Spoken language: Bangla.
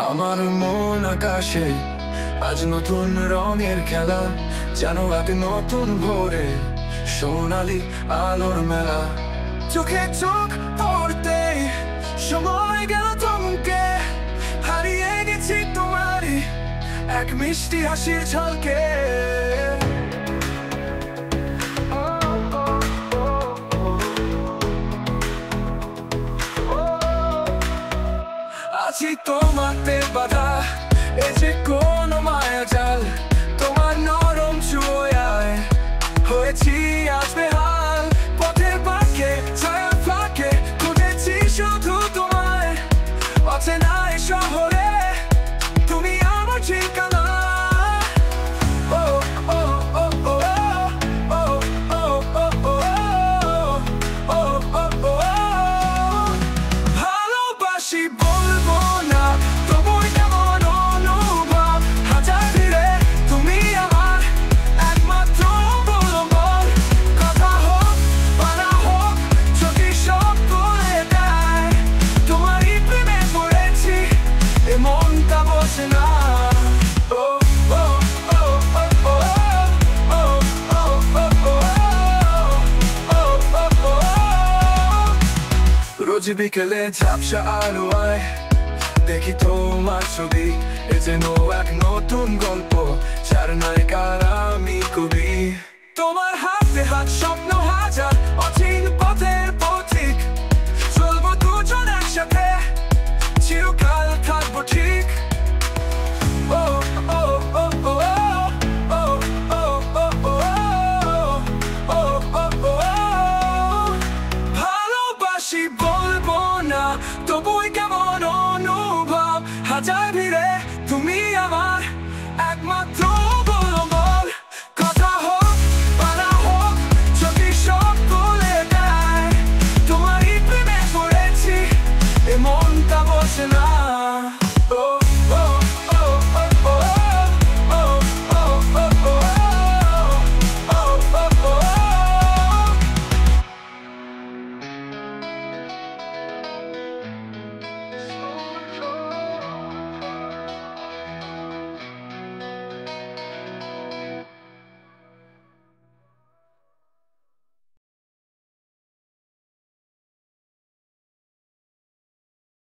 আমার মন আকাশে আজ নতুন রঙের খেলা, যেন এক নতুন ভোরে সোনালি আলোর মেলা। চোখে চোখ পড়তে সময় গেল থমকে, হারিয়ে গেছি তোমারই এক মিষ্টি হাসির ঝলকে। আছি তোমাতে বাধা, এ যে কোনো মায়া জাল, তোমার নরম ছোঁয়ায় হয়েছি আজ বেহাল। পথের পাকে ছায়া ফাঁকে খুঁজেছি শুধু তোমায়, অচেনা এই শহরে তুমি আমার ঠিকানা। ও ও ও ও ও ও ও ও ও ও ও ভালোবাসি বলবো না, তবুই কেমন অনুভব। হাজার ভিড়ে তুমি আমার একমাত্র বলবল। কথা হোক বানা হোক যদি সব বলে দেয়, তোমারই প্রেমে পড়েছি এ মনটা বসে না। ও ও ও ও ও ও ও ও ও ও রোজ বিকেলে ঝাপসা আলোয় দেখি তোমার ছবি, এ যেন এক নতুন গল্প, যার নায়িকার আমি কবি। তোমার হাতে হাত স্বপ্ন